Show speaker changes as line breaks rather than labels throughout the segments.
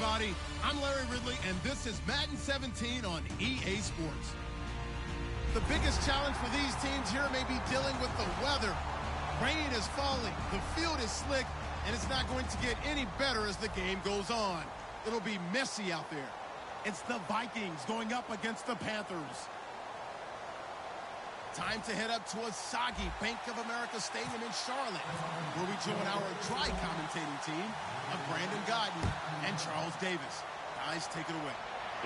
everybody. I'm Larry Ridley, and this is Madden 17 on EA Sports. The biggest challenge for these teams here may be dealing with the weather. Rain is falling, the field is slick, and it's not going to get any better as the game goes on. It'll be messy out there. It's the Vikings going up against the Panthers. Time to head up to a soggy Bank of America Stadium in Charlotte, where we join our dry commentating team of Brandon Godden and Charles Davis. Guys, take it away.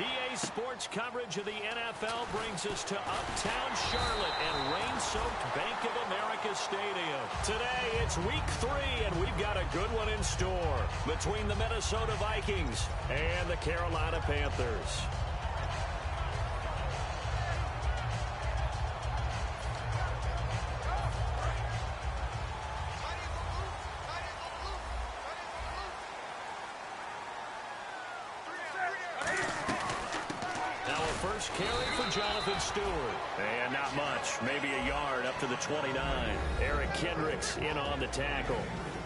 EA Sports coverage of the NFL brings us to uptown Charlotte and rain-soaked Bank of America Stadium. Today, it's week 3, and we've got a good one in store between the Minnesota Vikings and the Carolina Panthers. First carry for Jonathan Stewart. And not much. Maybe a yard up to the 29. Eric Kendricks in on the tackle.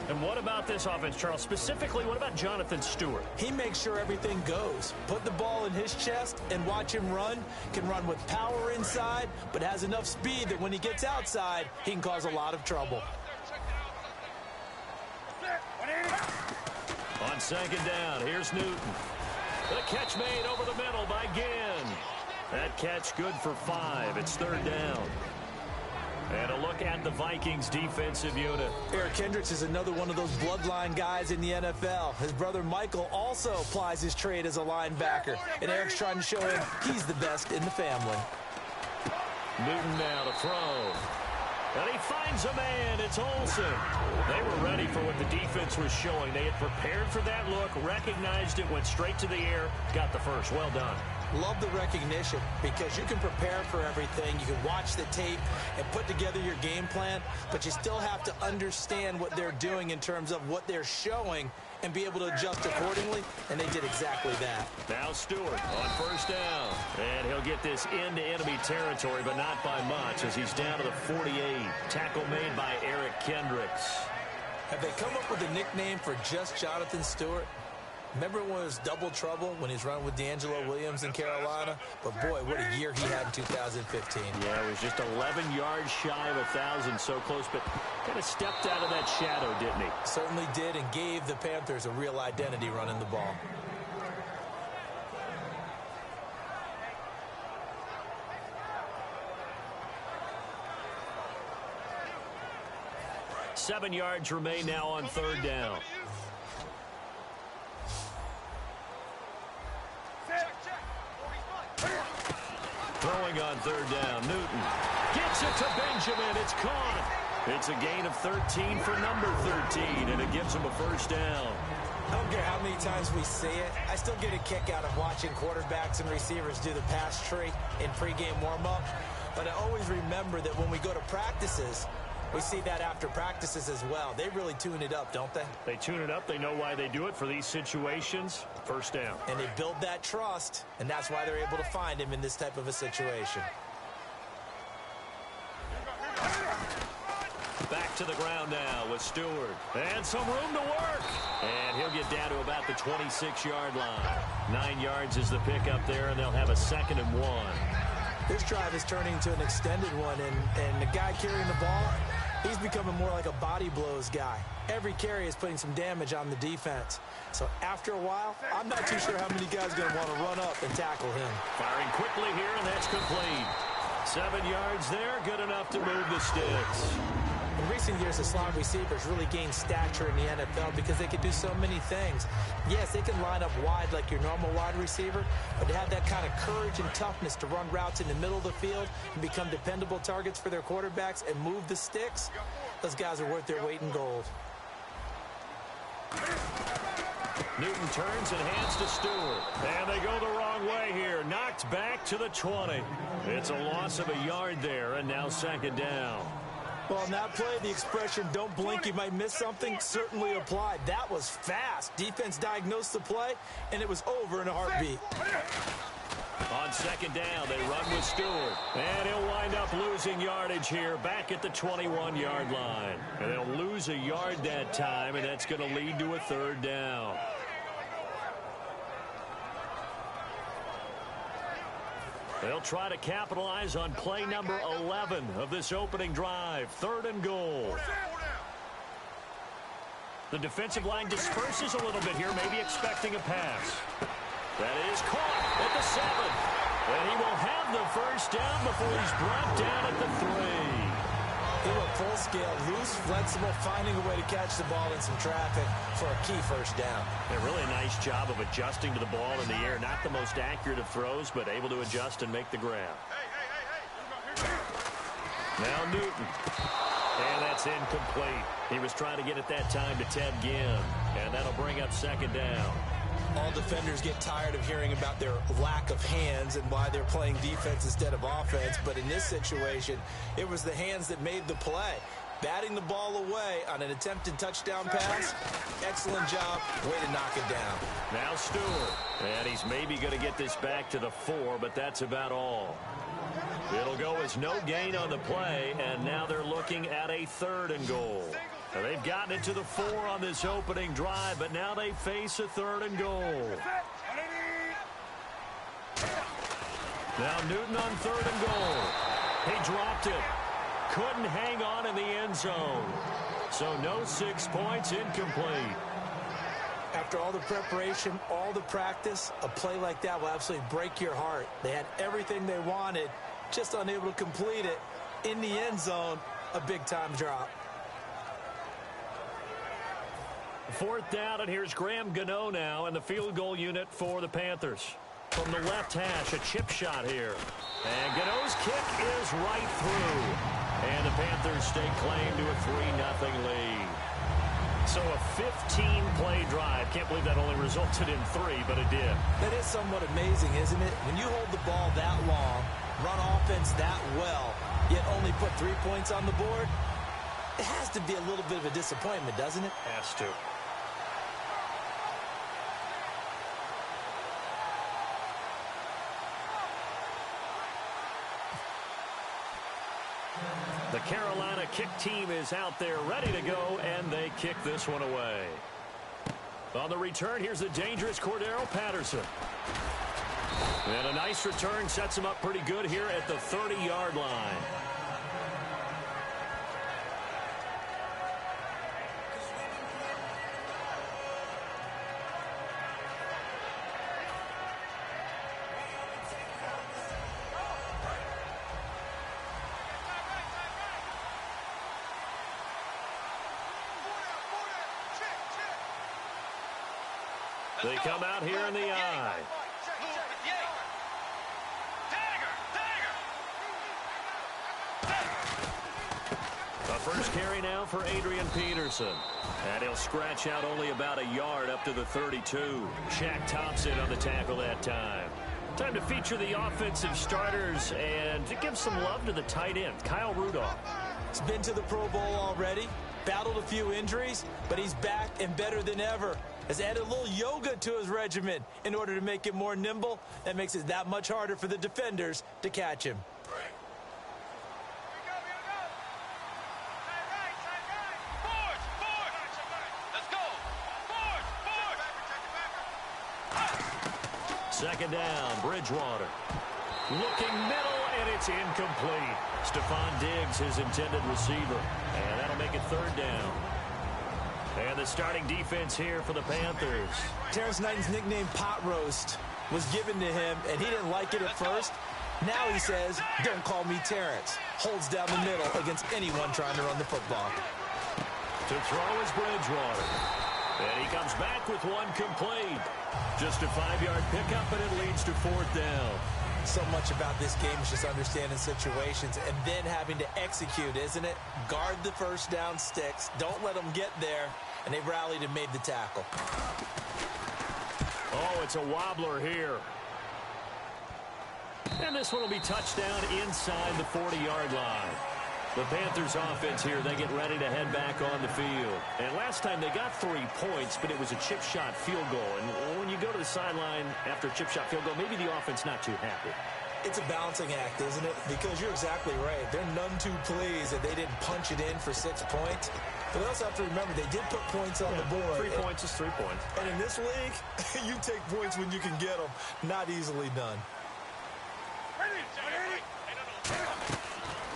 And what about this offense, Charles? Specifically, what about Jonathan Stewart?
He makes sure everything goes. Put the ball in his chest and watch him run. Can run with power inside, but has enough speed that when he gets outside, he can cause a lot of trouble.
On second down, here's Newton. The catch made over the middle by Ginn. That catch good for 5. It's third down. And a look at the Vikings defensive unit.
Eric Kendricks is another one of those bloodline guys in the NFL. His brother Michael also applies his trade as a linebacker. And Eric's trying to show him he's the best in the family.
Newton now to throw. And he finds a man. It's Olsen. They were ready for what the defense was showing. They had prepared for that look, recognized it, went straight to the air, got the first. Well done.
Love the recognition because you can prepare for everything. You can watch the tape and put together your game plan, but you still have to understand what they're doing in terms of what they're showing and be able to adjust accordingly, and they did exactly that.
Now Stewart on first down, and he'll get this into enemy territory, but not by much as he's down to the 48. Tackle made by Eric Kendricks.
Have they come up with a nickname for just Jonathan Stewart? Remember when it was double trouble when he's running with D'Angelo Williams in Carolina? But boy, what a year he had in 2015.
Yeah, it was just 11 yards shy of 1,000, so close, but kind of stepped out of that shadow, didn't he?
Certainly did, and gave the Panthers a real identity running the ball.
Seven yards remain now on third down. Throwing on third down, Newton gets it to Benjamin. It's caught. It's a gain of 13 for number 13, and it gives him a first down.
I don't care how many times we see it. I still get a kick out of watching quarterbacks and receivers do the pass tree in pregame warm-up. But I always remember that when we go to practices, we see that after practices as well. They really tune it up, don't they?
They tune it up. They know why they do it for these situations. First down.
And they build that trust, and that's why they're able to find him in this type of a situation.
Back to the ground now with Stewart. And some room to work. And he'll get down to about the 26-yard line. 9 yards is the pickup there, and they'll have a 2nd and 1.
This drive is turning into an extended one, and the guy carrying the ball, he's becoming more like a body blows guy. Every carry is putting some damage on the defense. So after a while, I'm not too sure how many guys are going to want to run up and tackle him.
Firing quickly here, and that's complete. 7 yards there, good enough to move the sticks.
In recent years, the slot receivers really gained stature in the NFL because they can do so many things. Yes, they can line up wide like your normal wide receiver, but to have that kind of courage and toughness to run routes in the middle of the field and become dependable targets for their quarterbacks and move the sticks, those guys are worth their weight in gold.
Newton turns and hands to Stewart. And they go the wrong way here. Knocked back to the 20. It's a loss of a yard there, and now 2nd down.
Well, on that play, the expression, don't blink, you might miss something, certainly applied. That was fast. Defense diagnosed the play, and it was over in a heartbeat.
On 2nd down, they run with Stewart. And he'll wind up losing yardage here back at the 21-yard line. And they'll lose a yard that time, and that's going to lead to a 3rd down. They'll try to capitalize on play number 11 of this opening drive. 3rd and goal. The defensive line disperses a little bit here, maybe expecting a pass. That is caught at the 7. And he will have the first down before he's brought down at the 3.
He went full scale, loose, flexible, finding a way to catch the ball in some traffic for a key first down.
A really nice job of adjusting to the ball in the air. Not the most accurate of throws, but able to adjust and make the grab. Now Newton. And that's incomplete. He was trying to get it that time to Ted Ginn. And that'll bring up 2nd down.
All defenders get tired of hearing about their lack of hands and why they're playing defense instead of offense. But in this situation, it was the hands that made the play. Batting the ball away on an attempted touchdown pass. Excellent job. Way to knock it down.
Now Stewart. And he's maybe going to get this back to the 4, but that's about all. It'll go as no gain on the play, and now they're looking at a 3rd and goal. Now they've gotten it to the 4 on this opening drive, but now they face a 3rd and goal. Now Newton on 3rd and goal. He dropped it. Couldn't hang on in the end zone. So no 6 points, incomplete.
After all the preparation, all the practice, a play like that will absolutely break your heart. They had everything they wanted, just unable to complete it. In the end zone, a big-time drop.
4th down, and here's Graham Gano now in the field goal unit for the Panthers. From the left hash, a chip shot here. And Gano's kick is right through. And the Panthers stake claim to a 3-0 lead. So a 15-play drive. Can't believe that only resulted in 3, but it did.
That is somewhat amazing, isn't it? When you hold the ball that long, run offense that well, yet only put 3 points on the board, it has to be a little bit of a disappointment, doesn't it?
Has to. The Carolina kick team is out there ready to go, and they kick this one away. On the return, here's the dangerous Cordero Patterson. And a nice return sets him up pretty good here at the 30-yard line. They come out here in the eye. A first carry now for Adrian Peterson. And he'll scratch out only about a yard up to the 32. Shaq Thompson on the tackle that time. Time to feature the offensive starters and to give some love to the tight end, Kyle Rudolph.
He's been to the Pro Bowl already, battled a few injuries, but he's back and better than ever. Has added a little yoga to his regimen in order to make it more nimble. That makes it that much harder for the defenders to catch him.
Second down, Bridgewater. Looking middle, and it's incomplete. Stephon Diggs, his intended receiver. And that'll make it 3rd down. And the starting defense here for the Panthers.
Terrence Knighton's nickname, Pot Roast, was given to him, and he didn't like it at first. Now he says, don't call me Terrence. Holds down the middle against anyone trying to run the football.
To throw is Bridgewater. And he comes back with one complete. Just a 5-yard pickup, and it leads to 4th down.
So much about this game is just understanding situations and then having to execute, isn't it? Guard the first down sticks. Don't let them get there. And they rallied and made the tackle.
Oh, it's a wobbler here. And this one will be touchdown inside the 40-yard line. The Panthers offense here, they get ready to head back on the field. And last time they got 3 points, but it was a chip shot field goal. And when you go to the sideline after a chip shot field goal, maybe the offense not too happy.
It's a balancing act, isn't it? Because you're exactly right. They're none too pleased that they didn't punch it in for 6 points. But they also have to remember they did put points on the board.
3 points is 3 points.
And in this league, you take points when you can get them. Not easily done.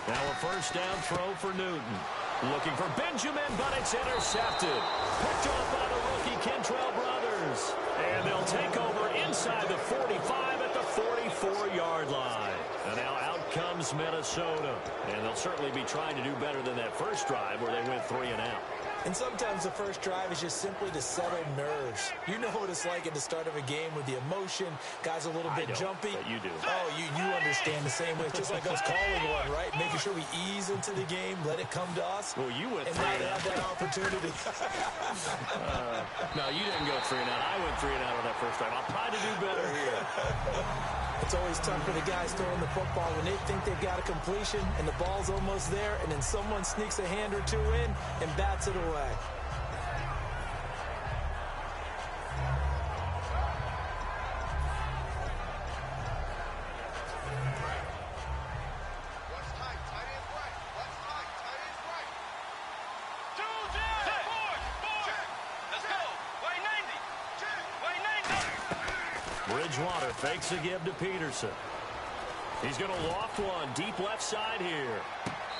Now a first down throw for Newton. Looking for Benjamin, but it's intercepted. Picked off by the rookie Kentrell Brothers. And they'll take over inside the 45 at the 44-yard line. And now out comes Minnesota. And they'll certainly be trying to do better than that first drive where they went 3 and out.
And sometimes the first drive is just simply to settle nerves. You know what it's like at the start of a game with the emotion. Guys a little bit jumpy.
But you do.
Oh, you understand the same way. It's just like us calling one, right? Making sure we ease into the game, let it come to us.
Well, you went
and
3
not
and out.
have that opportunity.
No, you didn't go 3 and out. I went 3 and out on that first drive. I'll try to do better here.
It's always tough for the guys throwing the football when they think they've got a completion and the ball's almost there, and then someone sneaks a hand or two in and bats it away.
Bridgewater fakes a give to Peterson. He's going to loft one deep left side here.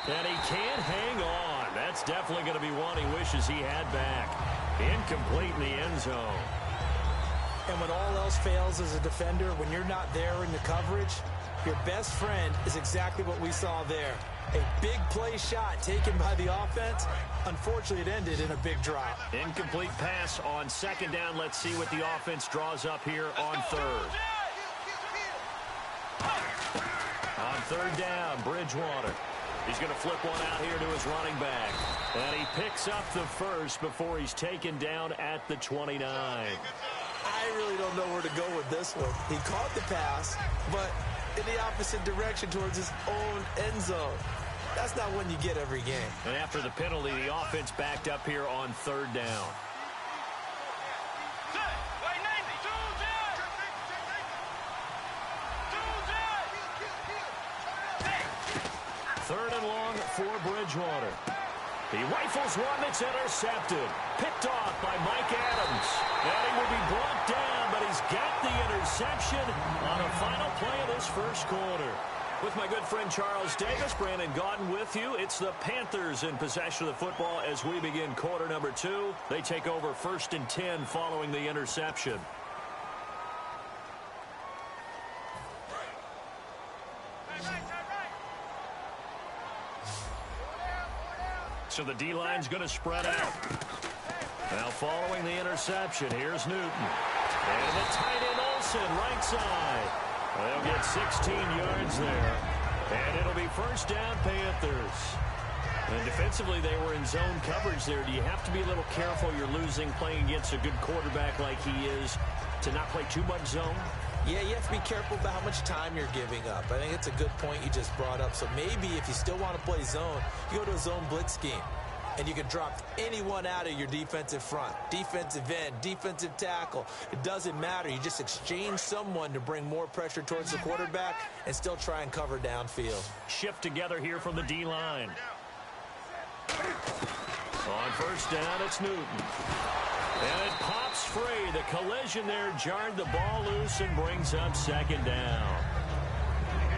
And he can't hang on. That's definitely going to be one he wishes he had back. Incomplete in the end zone.
And when all else fails as a defender, when you're not there in the coverage, your best friend is exactly what we saw there. A big play shot taken by the offense. Unfortunately, it ended in a big drop.
Incomplete pass on second down. Let's see what the offense draws up here on third. On third down, Bridgewater. He's going to flip one out here to his running back. And he picks up the first before he's taken down at the 29.
I really don't know where to go with this one. He caught the pass, but in the opposite direction towards his own end zone. That's not one you get every game.
And after the penalty, the offense backed up here on third down. Third and long for Bridgewater. He rifles one that's intercepted. Picked off by Mike Adams. And he will be brought down, but he's got the interception on a final play of this first quarter. With my good friend Charles Davis, Brandon Gaudin with you. It's the Panthers in possession of the football as we begin quarter number 2. They take over 1st and 10 following the interception. So the D-line's going to spread out. Now following the interception, here's Newton. And the tight end Olsen, right side. They'll get 16 yards there. And it'll be first down Panthers. And defensively, they were in zone coverage there. Do you have to be a little careful you're losing playing against a good quarterback like he is to not play too much zone?
Yeah, you have to be careful about how much time you're giving up. I think it's a good point you just brought up. So maybe if you still want to play zone, you go to a zone blitz scheme. And you can drop anyone out of your defensive front. Defensive end, defensive tackle. It doesn't matter. You just exchange someone to bring more pressure towards the quarterback and still try and cover downfield.
Shift together here from the D-line. On first down, it's Newton. And it pops free. The collision there jarred the ball loose and brings up second down.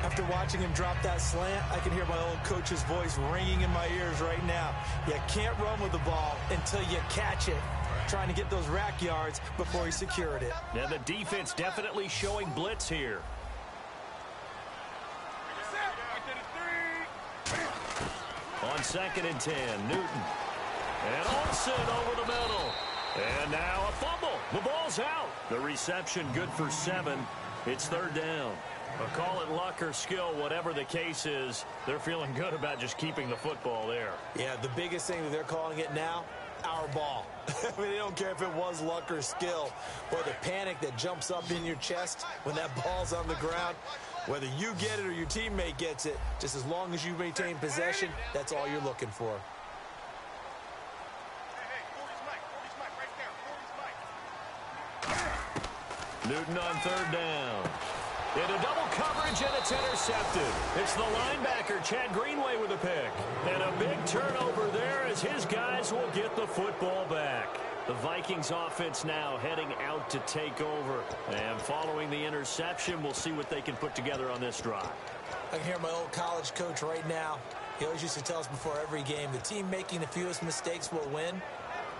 After watching him drop that slant, I can hear my old coach's voice ringing in my ears right now. You can't run with the ball until you catch it. Trying to get those rack yards before he secured it.
Now the defense definitely showing blitz here. On 2nd and 10, Newton. And Olsen over the middle. And now a fumble. The ball's out. The reception good for 7. It's third down. But call it luck or skill, whatever the case is, they're feeling good about just keeping the football there.
Yeah, the biggest thing that they're calling it now, our ball. I mean, they don't care if it was luck or skill. Or the panic that jumps up in your chest when that ball's on the ground. Whether you get it or your teammate gets it, just as long as you maintain possession, that's all you're looking for.
Newton on third down. Into double coverage, and it's intercepted. It's the linebacker, Chad Greenway, with a pick. And a big turnover there as his guys will get the football back. The Vikings offense now heading out to take over. And following the interception, we'll see what they can put together on this drive.
I can hear my old college coach right now. He always used to tell us before every game, the team making the fewest mistakes will win.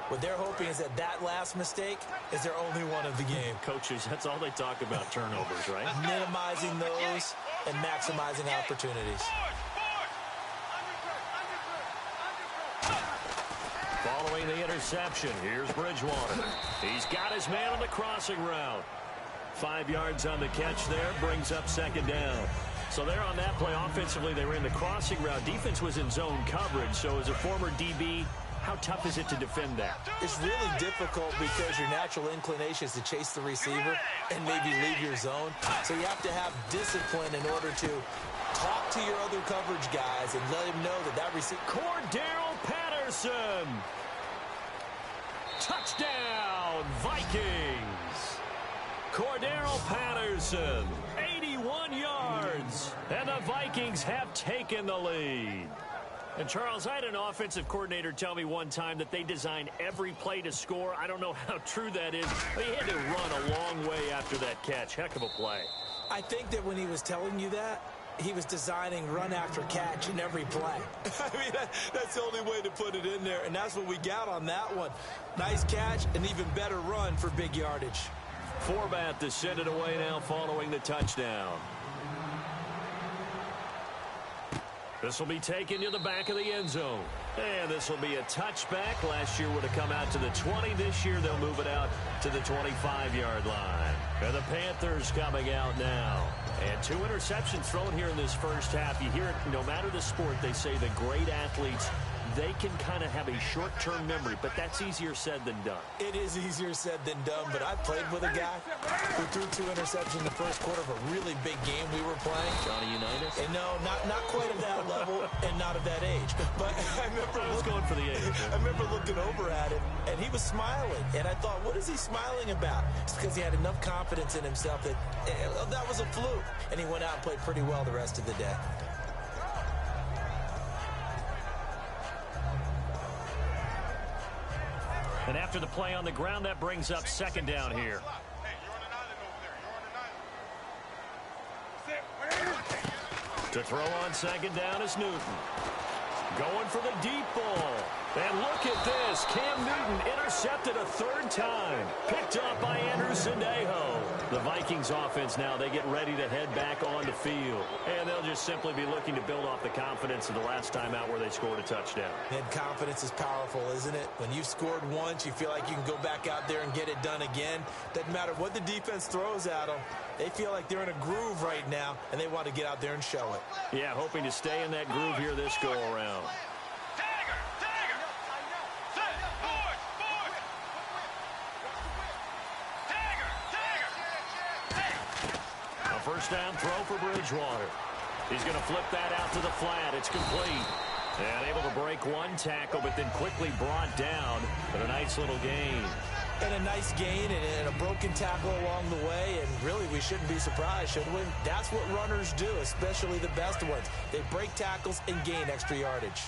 What they're hoping is that last mistake is their only one of the game.
Coaches, that's all they talk about, turnovers, right?
Minimizing those and maximizing opportunities.
Following the interception, here's Bridgewater. He's got his man on the crossing route. 5 yards on the catch there, brings up second down. So there on that play, offensively, they were in the crossing route. Defense was in zone coverage, so as a former DB, how tough is it to defend that?
It's really difficult because your natural inclination is to chase the receiver and maybe leave your zone. So you have to have discipline in order to talk to your other coverage guys and let him know that receiver.
Cordero Patterson. Touchdown, Vikings. Cordero Patterson, 81 yards. And the Vikings have taken the lead. And, Charles, I had an offensive coordinator tell me one time that they design every play to score. I don't know how true that is, but he had to run a long way after that catch. Heck of a play.
I think that when he was telling you that, he was designing run after catch in every play. I mean, that's the only way to put it in there, and that's what we got on that one. Nice catch, and even better run for big yardage.
Forbat to send it away now following the touchdown. This will be taken to the back of the end zone. And this will be a touchback. Last year would have come out to the 20. This year they'll move it out to the 25-yard line. And the Panthers coming out now. And 2 interceptions thrown here in this first half. You hear it, no matter the sport, they say the great athletes, they can kind of have a short-term memory, but that's easier said than done.
It is easier said than done, but I played with a guy who threw 2 interceptions in the first quarter of a really big game we were playing.
Johnny Unitas?
And no, not quite at that level and not of that age. But I remember
going for the age.
I remember looking over at him, and he was smiling. And I thought, what is he smiling about? It's because he had enough confidence in himself that that was a fluke. And he went out and played pretty well the rest of the day.
And after the play on the ground, that brings up second down here. To throw on second down is Newton. Going for the deep ball. And look at this. Cam Newton intercepted a 3rd time. Picked up by Andrew Sendejo. The Vikings offense now, they get ready to head back on the field. And they'll just simply be looking to build off the confidence of the last time out where they scored a touchdown.
And confidence is powerful, isn't it? When you've scored once, you feel like you can go back out there and get it done again. Doesn't matter what the defense throws at them. They feel like they're in a groove right now, and they want to get out there and show it.
Yeah, hoping to stay in that groove here this go-around. First down throw for Bridgewater. He's going to flip that out to the flat. It's complete. And able to break 1 tackle, but then quickly brought down. But a nice little gain.
And a nice gain and a broken tackle along the way. And really, we shouldn't be surprised, should we? That's what runners do, especially the best ones. They break tackles and gain extra yardage.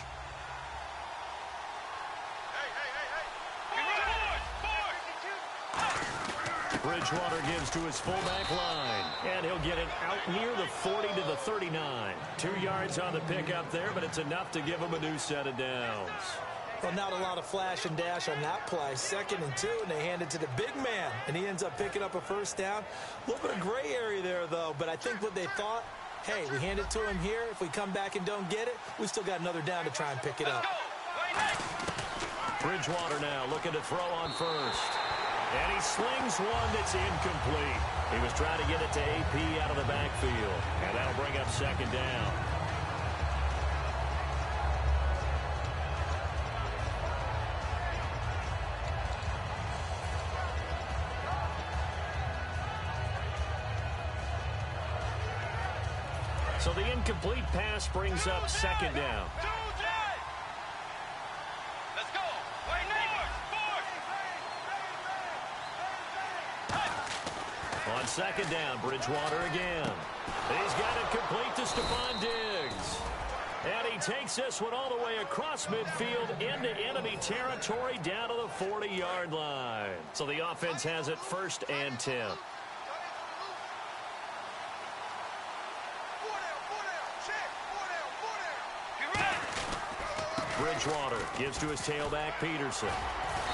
Bridgewater gives to his fullback line, and he'll get it out near the 40 to the 39. 2 yards on the pickup there, but it's enough to give him a new set of downs.
Well, not a lot of flash and dash on that play. 2nd and 2, and they hand it to the big man, and he ends up picking up a first down. A little bit of gray area there, though, but I think what they thought, hey, we hand it to him here. If we come back and don't get it, we still got another down to try and pick it up.
Bridgewater now looking to throw on first. And he slings one that's incomplete. He was trying to get it to AP out of the backfield. And that'll bring up second down. So the incomplete pass brings up second down. On second down, Bridgewater again. He's got it complete to Stephon Diggs. And he takes this one all the way across. across midfield into enemy territory down to the 40-yard line. So the offense has it 1st and 10. Bridgewater gives to his tailback, Peterson.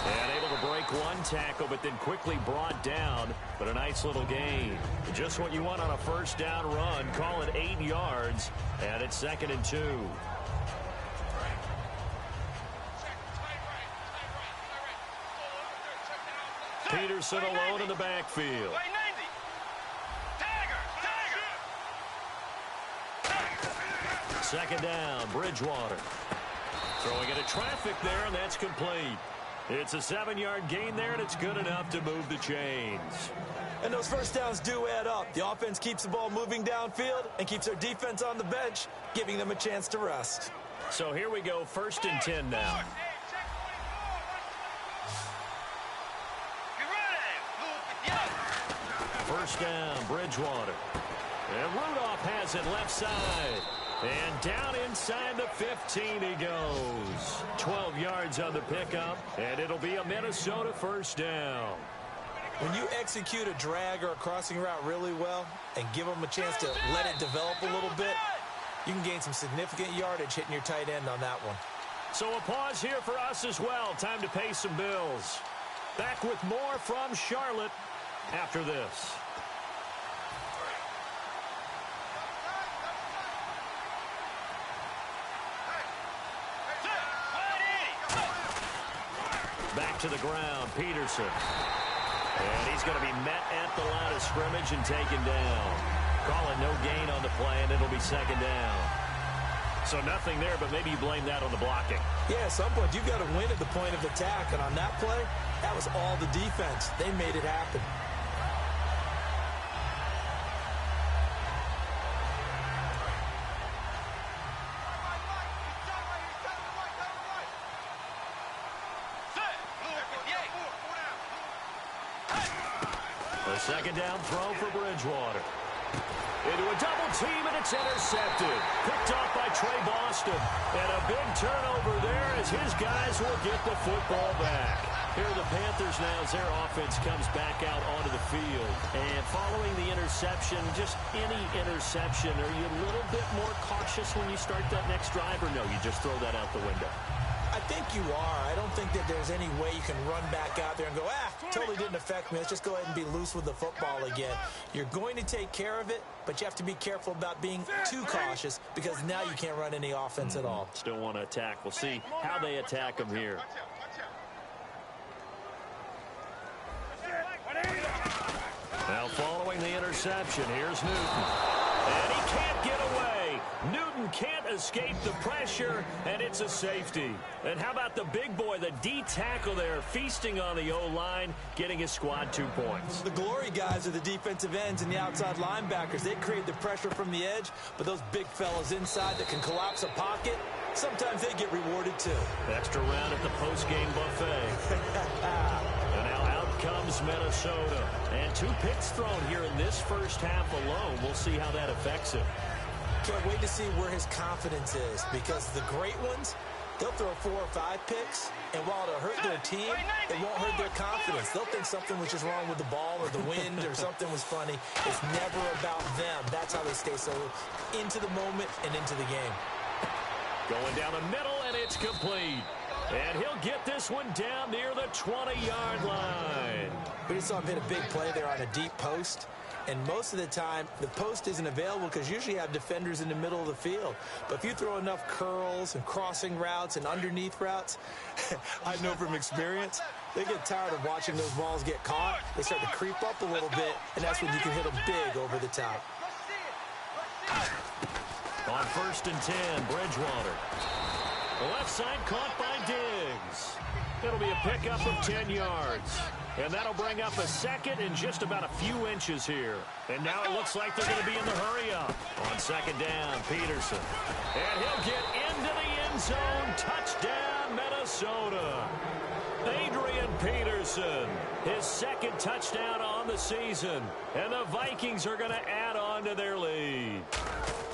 And able to break one tackle, but then quickly brought down. But a nice little gain. Just what you want on a 1st down run. Call it 8 yards, and it's 2nd and 2. Peterson alone in the backfield. 2nd down, Bridgewater. Throwing into traffic there, and that's complete. It's a 7-yard gain there, and it's good enough to move the chains.
And those 1st downs do add up. The offense keeps the ball moving downfield and keeps their defense on the bench, giving them a chance to rest.
So here we go, 1st and 10 now. First down, Bridgewater. And Rudolph has it left side. And down inside the 15 he goes. 12 yards on the pickup, and it'll be a Minnesota 1st down.
When you execute a drag or a crossing route really well and give them a chance to let it develop a little bit, you can gain some significant yardage hitting your tight end on that one.
So a pause here for us as well. Time to pay some bills. Back with more from Charlotte after this. Back to the ground, Peterson. And he's going to be met at the line of scrimmage and taken down. Calling no gain on the play, and it'll be 2nd down. So nothing there, but maybe you blame that on the blocking.
Yeah, at some point, you've got to win at the point of attack. And on that play, that was all the defense. They made it happen.
A 2nd down throw for Bridgewater. Into a double team, and it's intercepted. Picked off by Trey Boston. And a big turnover there as his guys will get the football back. Here are the Panthers now as their offense comes back out onto the field. And following the interception, just any interception, are you a little bit more cautious when you start that next drive, or no, you just throw that out the window?
I think you are. I don't think that there's any way you can run back out there and go, totally didn't affect me. Let's just go ahead and be loose with the football again. You're going to take care of it, but you have to be careful about being too cautious because now you can't run any offense at all.
Still want to attack. We'll see how they attack them here. Now following the interception, here's Newton. And he can't get away. Newton can't escape the pressure, and it's a safety. And how about the big boy, the D tackle there, feasting on the O-line, getting his squad 2 points.
The glory guys are the defensive ends and the outside linebackers. They create the pressure from the edge, but those big fellas inside that can collapse a pocket, sometimes they get rewarded too.
Extra round at the post-game buffet. And now out comes Minnesota. And 2 picks thrown here in this first half alone. We'll see how that affects him.
Can't wait to see where his confidence is, because the great ones, they'll throw 4 or 5 picks, and while it'll hurt their team, it won't hurt their confidence. They'll think something was just wrong with the ball or the wind or something was funny. It's never about them. That's how they stay so into the moment and into the game.
Going down the middle, and it's complete. And he'll get this one down near the 20-yard line.
We just saw him hit a big play there on a deep post. And most of the time, the post isn't available because usually you have defenders in the middle of the field. But if you throw enough curls and crossing routes and underneath routes, I know from experience, they get tired of watching those balls get caught. They start to creep up a little bit, and that's when you can hit them big over the top.
On 1st and 10, Bridgewater. The left side caught by Diggs. It'll be a pickup of 10 yards. And that'll bring up a 2nd and just about a few inches here. And now it looks like they're going to be in the hurry-up. On 2nd down, Peterson. And he'll get into the end zone. Touchdown, Minnesota. Adrian Peterson, his 2nd touchdown on the season. And the Vikings are going to add on to their lead.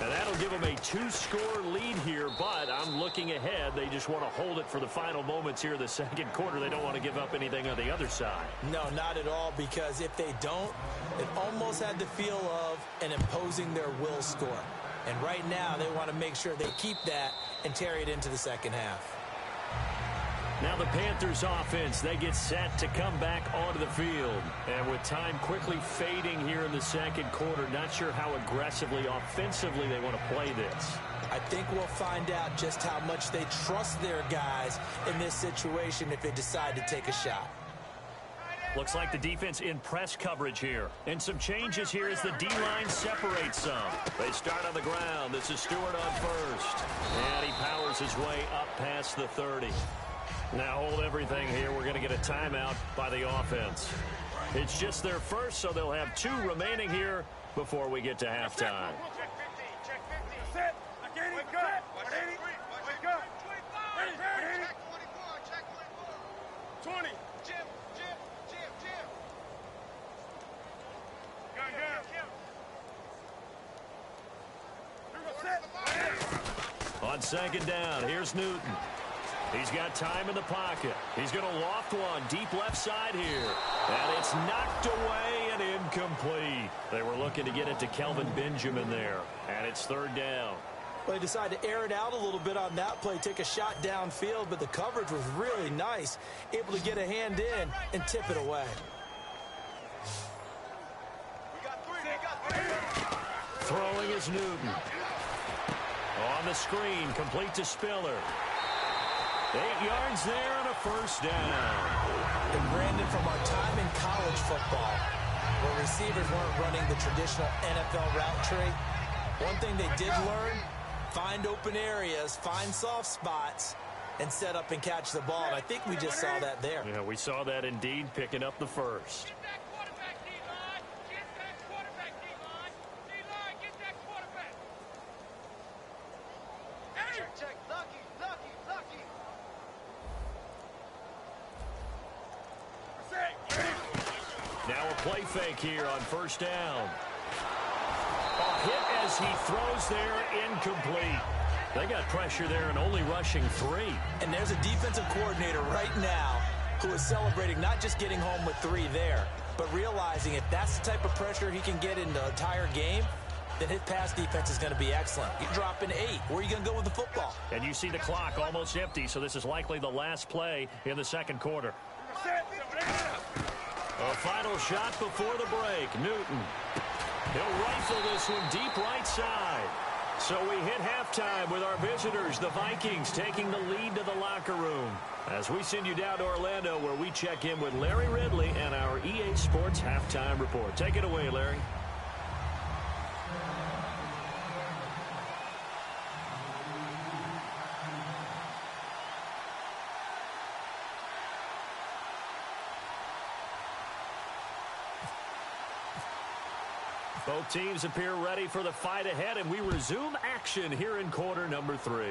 And And that'll give them a 2-score lead here, but I'm looking ahead. They just want to hold it for the final moments here in the second quarter. They don't want to give up anything on the other side.
No, not at all, because if they don't, it almost had the feel of an imposing their will score. And right now, they want to make sure they keep that and carry it into the second half.
Now the Panthers offense, they get set to come back onto the field. And with time quickly fading here in the second quarter, not sure how aggressively, offensively they want to play this.
I think we'll find out just how much they trust their guys in this situation if they decide to take a shot.
Looks like the defense in press coverage here. And some changes here as the D-line separates some. They start on the ground. This is Stewart on first. And he powers his way up past the 30. Now hold everything here. We're going to get a timeout by the offense. It's just their first, so they'll have 2 remaining here before we get to halftime.
Check 50. Set. Again, he's good. 20. Jim.
On second down, here's Newton. He's got time in the pocket. He's going to loft one deep left side here. And it's knocked away and incomplete. They were looking to get it to Kelvin Benjamin there. And it's third down.
Well, they decided to air it out a little bit on that play, take a shot downfield, but the coverage was really nice. Able to get a hand in and tip it away.
Throwing is Newton. On the screen, complete to Spiller. 8 yards there and a first down.
And Brandon, from our time in college football, where receivers weren't running the traditional NFL route tree, one thing they did learn, find open areas, find soft spots, and set up and catch the ball. And I think we just saw that there.
Yeah, we saw that indeed, picking up the first. Now a play fake here on first down. A hit as he throws there, incomplete. They got pressure there and only rushing 3.
And there's a defensive coordinator right now who is celebrating not just getting home with 3 there, but realizing if that's the type of pressure he can get in the entire game, then his pass defense is going to be excellent. You're dropping 8. Where are you going to go with the football?
And you see the clock almost empty, so this is likely the last play in the second quarter. A final shot before the break. Newton. He'll rifle this one deep right side. So we hit halftime with our visitors, the Vikings, taking the lead to the locker room. As we send you down to Orlando, where we check in with Larry Ridley and our EA Sports Halftime Report. Take it away, Larry. Both teams appear ready for the fight ahead, and we resume action here in quarter number 3.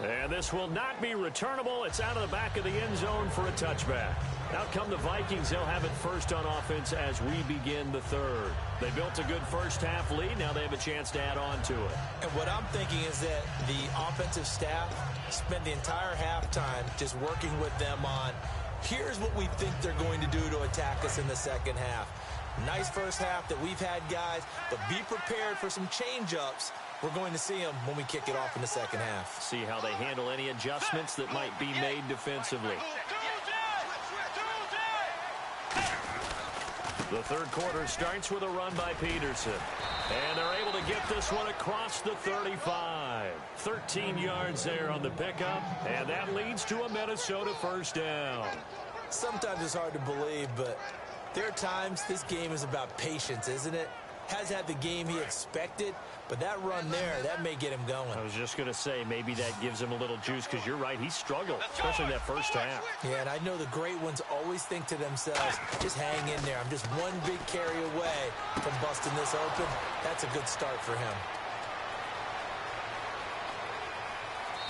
And this will not be returnable. It's out of the back of the end zone for a touchback. Out come the Vikings. They'll have it first on offense as we begin the third. They built a good first half lead. Now they have a chance to add on to it.
And what I'm thinking is that the offensive staff spent the entire halftime just working with them on, here's what we think they're going to do to attack us in the second half. Nice first half that we've had, guys, but be prepared for some change-ups. We're going to see them when we kick it off in the second half.
See how they handle any adjustments that might be made defensively. The third quarter starts with a run by Peterson. And they're able to get this one across the 35. 13 yards there on the pickup, and that leads to a Minnesota first down.
Sometimes it's hard to believe, but there are times this game is about patience, isn't it? Has had the game he expected, but that run there, that may get him going.
I was just going to say, maybe that gives him a little juice, because you're right, he struggled, especially that first half.
Yeah, and I know the great ones always think to themselves, just hang in there. I'm just one big carry away from busting this open. That's a good start for him.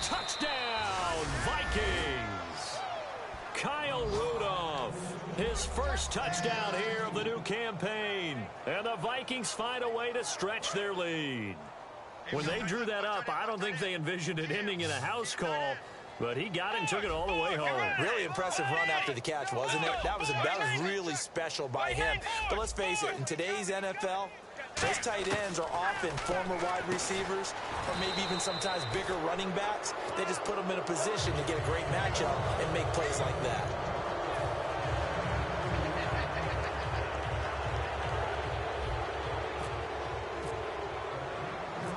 Touchdown, Vikings! Kyle Rudolph His first touchdown here of the new campaign. And the Vikings find a way to stretch their lead. When they drew that up, I don't think they envisioned it ending in a house call. But he got it and took it all the way home.
Really impressive run after the catch, wasn't it? That was really special by him. But let's face it, in today's NFL, those tight ends are often former wide receivers or maybe even sometimes bigger running backs. They just put them in a position to get a great matchup and make plays like that.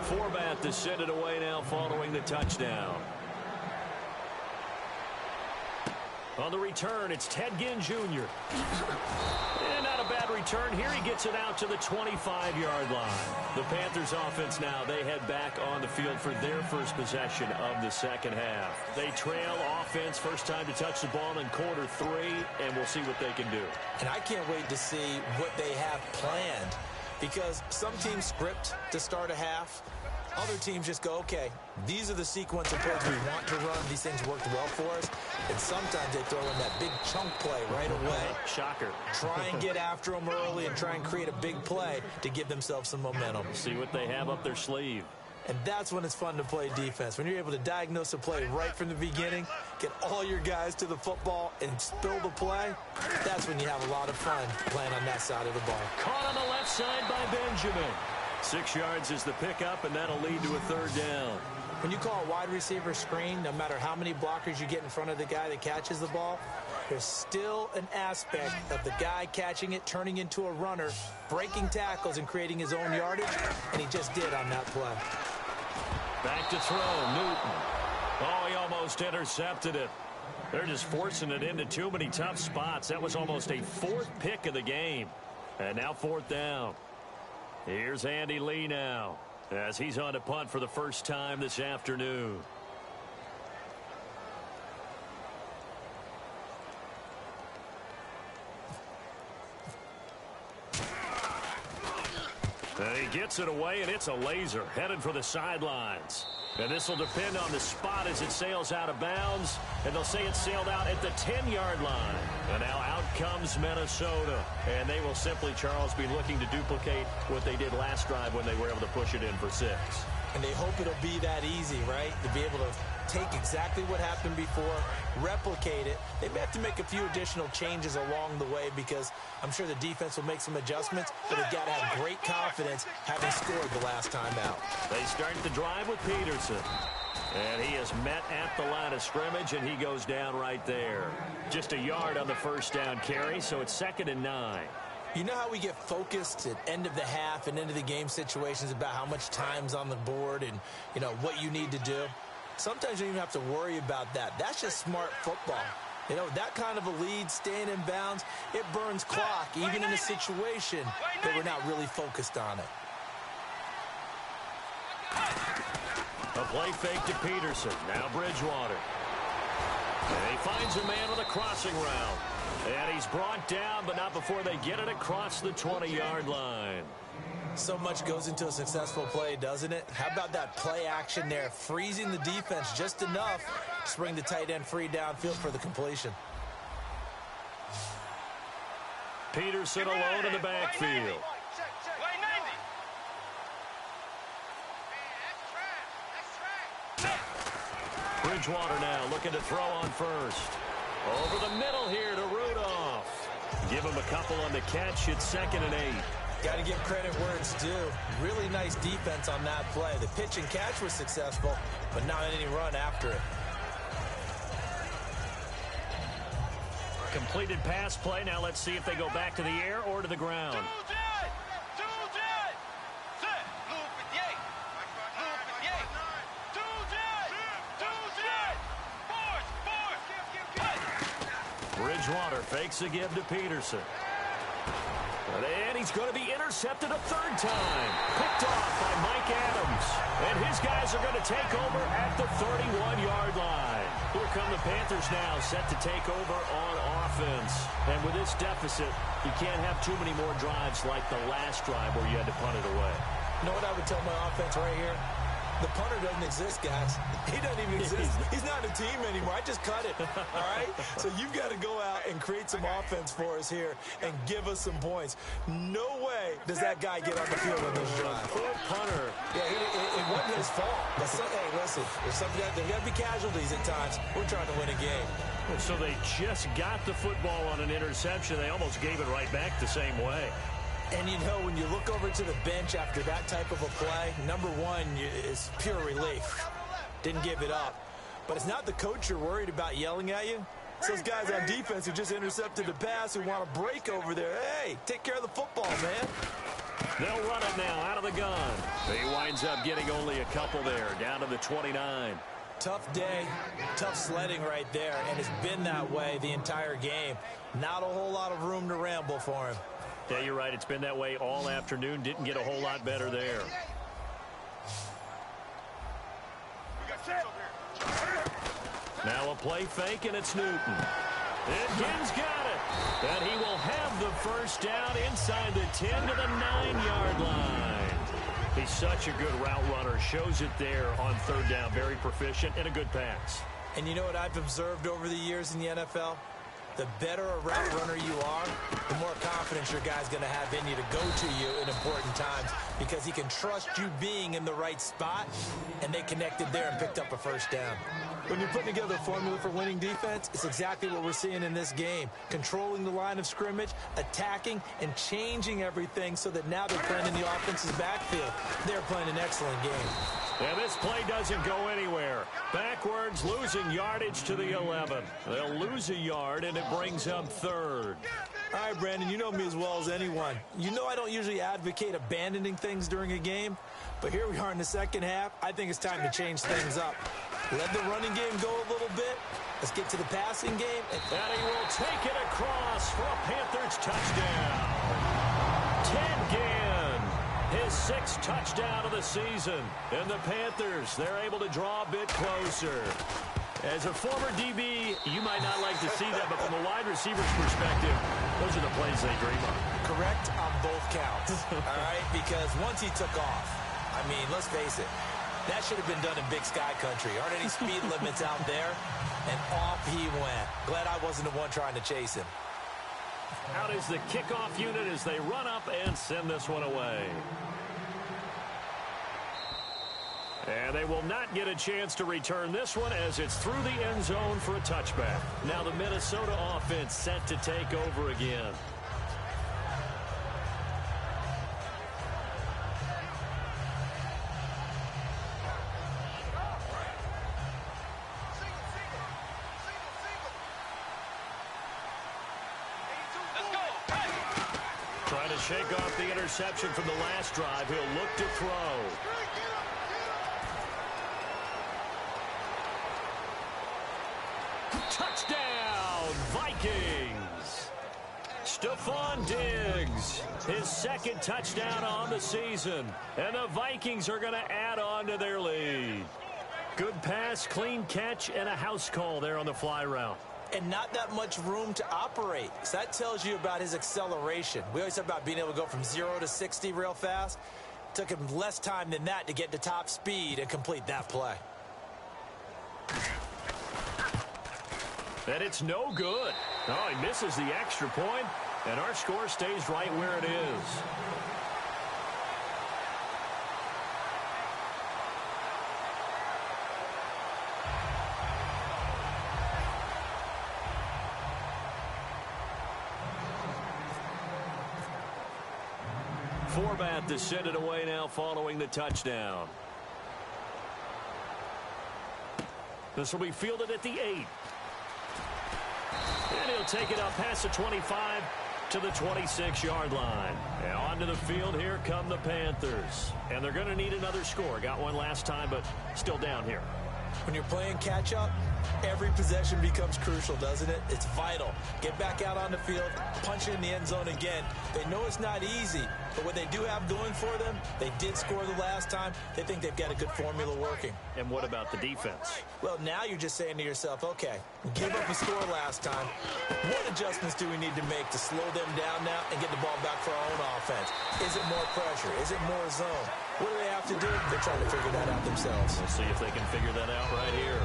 Forbat to send it away now following the touchdown. On the return, it's Ted Ginn Jr. And not a bad return. Here he gets it out to the 25-yard line. The Panthers offense now, they head back on the field for their first possession of the second half. They trail offense, first time to touch the ball in quarter 3, and we'll see what they can do.
And I can't wait to see what they have planned, because some teams script to start a half. Other teams just go, okay, these are the sequence of plays we want to run. These things worked well for us. And sometimes they throw in that big chunk play right away.
Shocker.
Try and get after them early and try and create a big play to give themselves some momentum.
See what they have up their sleeve.
And that's when it's fun to play defense. When you're able to diagnose a play right from the beginning, get all your guys to the football and spill the play, that's when you have a lot of fun playing on that side of the ball.
Caught on the left side by Benjamin. 6 yards is the pickup, and that'll lead to a third down.
When you call a wide receiver screen, no matter how many blockers you get in front of the guy that catches the ball, there's still an aspect of the guy catching it, turning into a runner, breaking tackles and creating his own yardage, and he just did on that play.
Back to throw, Newton. Oh, he almost intercepted it. They're just forcing it into too many tough spots. That was almost a 4th pick of the game. And now 4th down. Here's Andy Lee now, as he's on to punt for the first time this afternoon. And he gets it away, and it's a laser headed for the sidelines. And this will depend on the spot as it sails out of bounds. And they'll say it sailed out at the 10-yard line. And now out comes Minnesota. And they will simply, Charles, be looking to duplicate what they did last drive when they were able to push it in for 6.
And they hope it'll be that easy, right? To be able to take exactly what happened before, replicate it. They may have to make a few additional changes along the way because I'm sure the defense will make some adjustments, but they've got to have great confidence having scored the last time out.
They start the drive with Peterson. And he is met at the line of scrimmage, and he goes down right there. Just a yard on the first down carry, so it's 2nd and 9.
You know how we get focused at end of the half and end of the game situations about how much time's on the board and, you know, what you need to do? Sometimes you don't even have to worry about that. That's just smart football. You know, that kind of a lead, staying in bounds, it burns clock, even in a situation that we're not really focused on it.
A play fake to Peterson. Now Bridgewater. And he finds a man with a crossing route. And he's brought down, but not before they get it across the 20-yard line.
So much goes into a successful play, doesn't it? How about that play action there, freezing the defense just enough to bring the tight end free downfield for the completion.
Peterson alone in the backfield. Bridgewater now looking to throw on first. Over the middle here to Rudolph. Give him a couple on the catch. It's 2nd and 8.
Got to give credit where it's due. Really nice defense on that play. The pitch and catch was successful, but not any run after it.
Completed pass play. Now let's see if they go back to the air or to the ground. Bridgewater fakes a give to Peterson. And he's going to be intercepted a 3rd time. Picked off by Mike Adams. And his guys are going to take over at the 31-yard line. Here come the Panthers now, set to take over on offense. And with this deficit, you can't have too many more drives like the last drive where you had to punt it away.
You know what I would tell my offense right here? The punter doesn't exist, guys. He doesn't even exist. He's not a team anymore. I just cut it, all right? So you've got to go out and create some offense for us here and give us some points. No way does that guy get on the field on this drive.
Poor punter.
Yeah, it wasn't his fault. But hey, listen, there got to be casualties at times. We're trying to win a game.
So they just got the football on an interception. They almost gave it right back the same way.
And, you know, when you look over to the bench after that type of a play, number one is pure relief. Didn't give it up. But it's not the coach you're worried about yelling at you. It's those guys on defense who just intercepted the pass who want to break over there. Hey, take care of the football, man.
They'll run it now out of the gun. He winds up getting only a couple there, down to the 29.
Tough day, tough sledding right there, and it's been that way the entire game. Not a whole lot of room to ramble for him.
Yeah, you're right. It's been that way all afternoon. Didn't get a whole lot better there. Now a play fake, and it's Newton. And Gibbs got it. And he will have the first down inside the 10 to the 9-yard line. He's such a good route runner. Shows it there on third down. Very proficient and a good pass.
And you know what I've observed over the years in the NFL? The better a route runner you are, the more confidence your guy's going to have in you to go to you in important times because he can trust you being in the right spot, and they connected there and picked up a first down. When you're putting together a formula for winning defense, it's exactly what we're seeing in this game. Controlling the line of scrimmage, attacking, and changing everything so that now they're playing in the offense's backfield. They're playing an excellent game.
And this play doesn't go anywhere. Backwards, losing yardage to the 11. They'll lose a yard, and it brings up third.
All right, Brandon, you know me as well as anyone. You know I don't usually advocate abandoning things during a game, but here we are in the second half. I think it's time to change things up. Let the running game go a little bit. Let's get to the passing game.
And he will take it across for a Panthers touchdown. Ted Ginn, his 6th touchdown of the season. And the Panthers, they're able to draw a bit closer. As a former DB, you might not like to see that, but from a wide receiver's perspective, those are the plays they dream of.
Correct on both counts, all right? Because once he took off, I mean, let's face it, that should have been done in Big Sky Country. Aren't any speed limits out there? And off he went. Glad I wasn't the one trying to chase him.
Out is the kickoff unit as they run up and send this one away. And they will not get a chance to return this one as it's through the end zone for a touchback. Now the Minnesota offense set to take over again. Trying to shake off the interception from the last drive. He'll look to throw. Touchdown, Vikings. Stephon Diggs, his 2nd touchdown on the season. And the Vikings are going to add on to their lead. Good pass, clean catch, and a house call there on the fly route.
And not that much room to operate. So that tells you about his acceleration. We always talk about being able to go from 0 to 60 real fast. It took him less time than that to get to top speed and complete that play.
And it's no good. Oh, he misses the extra point, and our score stays right where it is. Forbat to send it away now following the touchdown. This will be fielded at the 8. And he'll take it up past the 25 to the 26-yard line. And onto the field, here come the Panthers. And they're going to need another score. Got one last time, but still down here.
When you're playing catch-up, every possession becomes crucial, doesn't it? It's vital. Get back out on the field, punch it in the end zone again. They know it's not easy, but what they do have going for them, they did score the last time. They think they've got a good formula working.
And what about the defense?
Well, now you're just saying to yourself, okay, we gave up a score last time. What adjustments do we need to make to slow them down now and get the ball back for our own offense? Is it more pressure? Is it more zone? What do they have to do? They're trying to figure that out themselves.
We'll see if they can figure that out right here.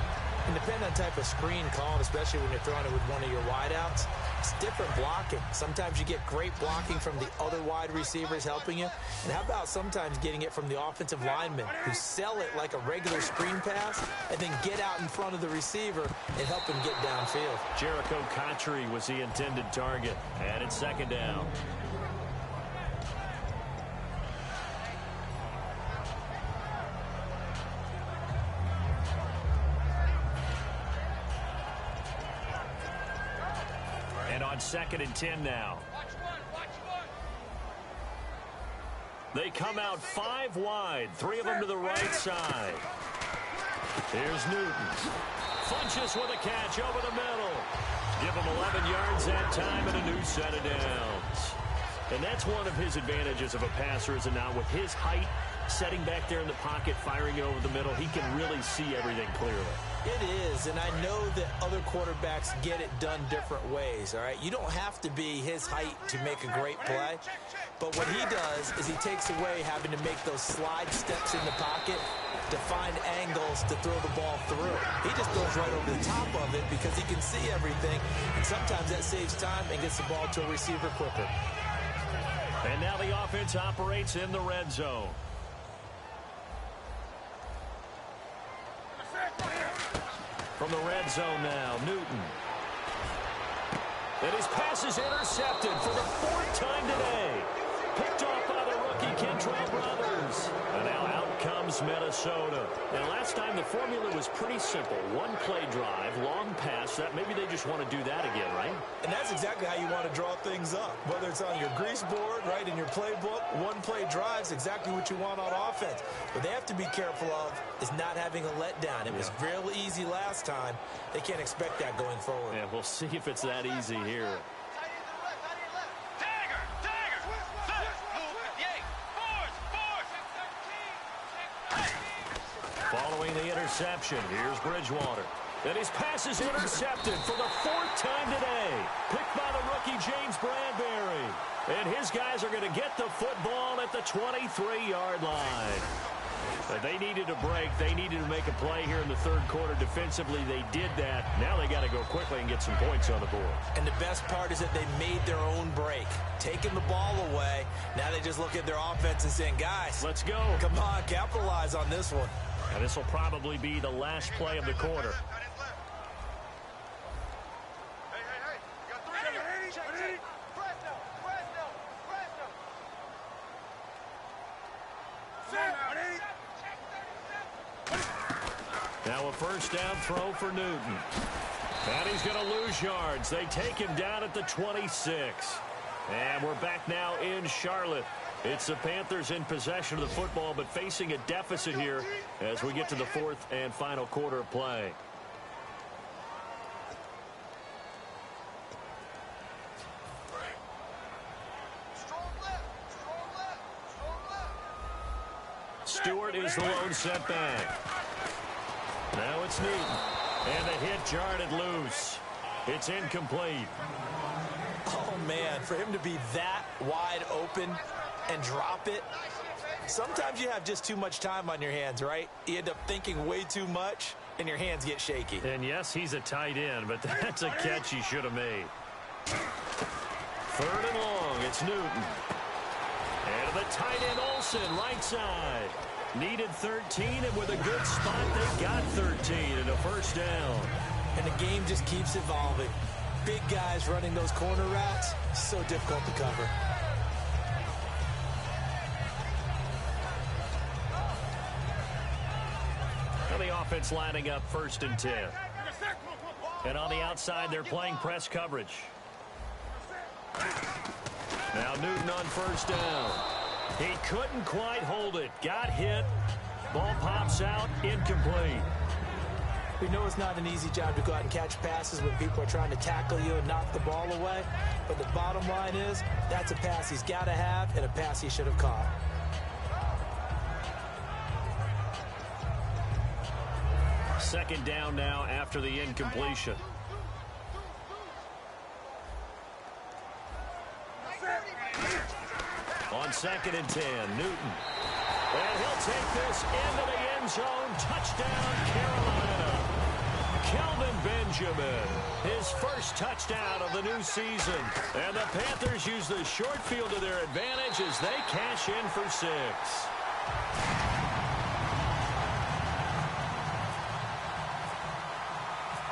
And depending on the type of screen called, especially when you're throwing it with one of your wideouts, it's different blocking. Sometimes you get great blocking from the other wide receivers helping you. And how about sometimes getting it from the offensive linemen who sell it like a regular screen pass and then get out in front of the receiver and help him get downfield.
Jericho Cotchery was the intended target. And it's second down. And on 2nd and 10 now. They come out 5 wide, 3 of them to the right side. Here's Newton. Funches with a catch over the middle. Give him 11 yards that time and a new set of downs. And that's one of his advantages of a passer, is it not? With his height, setting back there in the pocket, firing it over the middle, he can really see everything clearly.
It is, and I know that other quarterbacks get it done different ways, all right? You don't have to be his height to make a great play, but what he does is he takes away having to make those slide steps in the pocket to find angles to throw the ball through. He just throws right over the top of it because he can see everything, and sometimes that saves time and gets the ball to a receiver quicker.
And now the offense operates in the red zone. From the red zone now, Newton. And his pass is intercepted for the 4th time today. Picked off by the rookie Kentrell Brothers. And now out comes Minnesota. And last time the formula was pretty simple. One play drive, long pass. That maybe they just want to do that again, right?
And that's exactly how you want to draw things up. Whether it's on your grease board, right, in your playbook, one play drive's exactly what you want on offense. What they have to be careful of is not having a letdown. It was real easy last time. They can't expect that going forward.
Yeah, we'll see if it's that easy here. Following the interception, here's Bridgewater. And his pass is intercepted for the 4th time today. Picked by the rookie James Bradbury. And his guys are going to get the football at the 23-yard line. But they needed a break. They needed to make a play here in the 3rd quarter. Defensively, they did that. Now they got to go quickly and get some points on the board.
And the best part is that they made their own break. Taking the ball away. Now they just look at their offense and saying, guys,
let's go.
Come on, capitalize on this one.
And this will probably be the last play of the quarter. Now a first down throw for Newton. And he's going to lose yards. They take him down at the 26. And we're back now in Charlotte. It's the Panthers in possession of the football, but facing a deficit here as we get to the 4th and final quarter of play. Stewart is the lone setback. Now it's Newton. And the hit jarred it loose. It's incomplete.
Oh, man, for him to be that wide open and drop it. Sometimes you have just too much time on your hands, right? You end up thinking way too much, and your hands get shaky.
And yes, he's a tight end, but that's a catch he should have made. 3rd and long, it's Newton. And the tight end Olsen, right side. Needed 13, and with a good spot, they got 13 and a first down.
And the game just keeps evolving. Big guys running those corner routes, so difficult to cover.
Now the offense lining up 1st and 10. And on the outside, they're playing press coverage. Now Newton on first down. He couldn't quite hold it. Got hit. Ball pops out. Incomplete.
We know it's not an easy job to go out and catch passes when people are trying to tackle you and knock the ball away. But the bottom line is, that's a pass he's got to have and a pass he should have caught.
Second down now after the incompletion. On 2nd and 10, Newton. And he'll take this into the end zone. Touchdown, Carolina. Kelvin Benjamin, his first touchdown of the new season. And the Panthers use the short field to their advantage as they cash in for 6.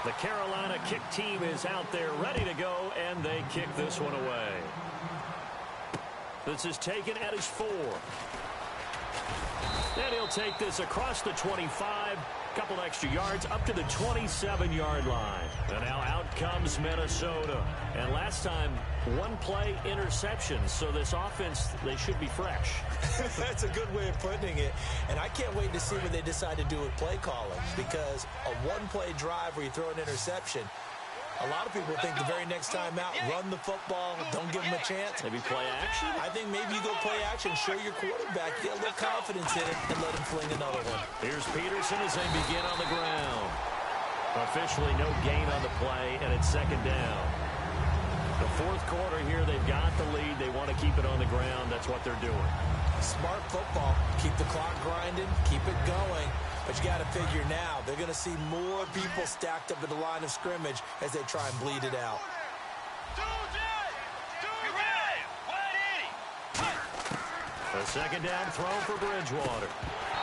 The Carolina kick team is out there ready to go, and they kick this one away. This is taken at his 4. And he'll take this across the 25, couple extra yards up to the 27-yard line. And now out comes Minnesota. And last time, one play interception. So this offense, they should be fresh.
That's a good way of putting it. And I can't wait to see what they decide to do with play calling, because a one-play drive where you throw an interception, a lot of people think the very next time out, run the football, don't give them a chance.
Maybe play action?
I think maybe you go play action, show your quarterback, get a little confidence in it, and let him fling another one.
Here's Peterson as they begin on the ground. Officially no gain on the play, and it's second down. The fourth quarter here, they've got the lead. They want to keep it on the ground. That's what they're doing.
Smart football. Keep the clock grinding, keep it going. But you got to figure now, they're going to see more people stacked up at the line of scrimmage as they try and bleed it out.
A second down throw for Bridgewater.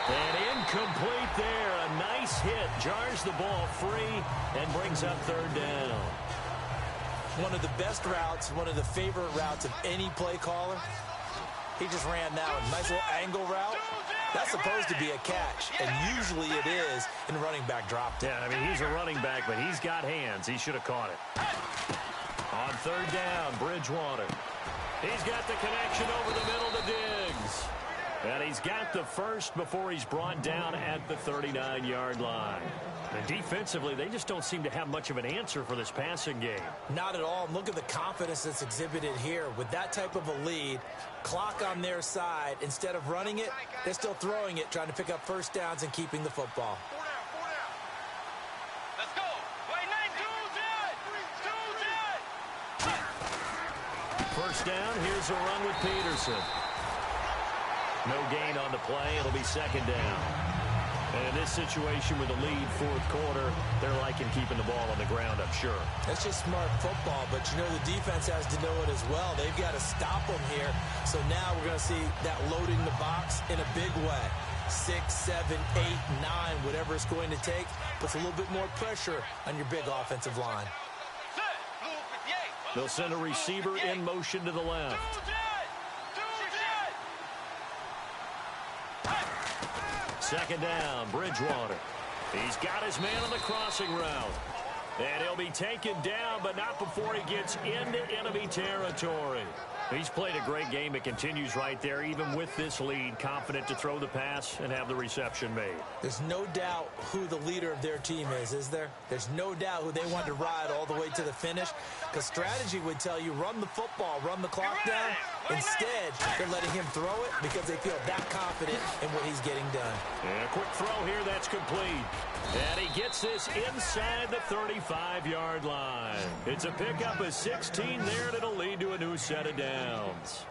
And incomplete there. A nice hit. Jars the ball free and brings up third down.
One of the best routes, one of the favorite routes of any play caller. He just ran that one. Nice little angle route. That's supposed to be a catch, and usually it is, and the running back dropped it.
Yeah, I mean, he's a running back, but he's got hands. He should have caught it. On third down, Bridgewater. He's got the connection over the middle to Diggs. And he's got the first before he's brought down at the 39-yard line. And defensively, they just don't seem to have much of an answer for this passing game.
Not at all. And look at the confidence that's exhibited here. With that type of a lead, clock on their side, instead of running it, they're still throwing it, trying to pick up first downs and keeping the football.
Let's go.
First down, here's a run with Peterson. No gain on the play. It'll be second down. And in this situation with the lead fourth quarter, they're liking keeping the ball on the ground, I'm sure.
That's just smart football, but you know the defense has to know it as well. They've got to stop them here. So now we're going to see that loading the box in a big way. 6, 7, 8, 9, whatever it's going to take, puts a little bit more pressure on your big offensive line.
They'll send a receiver in motion to the left. Second down, Bridgewater. He's got his man on the crossing route. And he'll be taken down, but not before he gets into enemy territory. He's played a great game. It continues right there, even with this lead, confident to throw the pass and have the reception made.
There's no doubt who the leader of their team is there? There's no doubt who they want to ride all the way to the finish, because strategy would tell you run the football, run the clock down. Instead, they're letting him throw it because they feel that confident in what he's getting done.
And a quick throw here, that's complete. And he gets this inside the 35-yard line. It's a pickup of 16 there, and it'll lead to a new set of downs.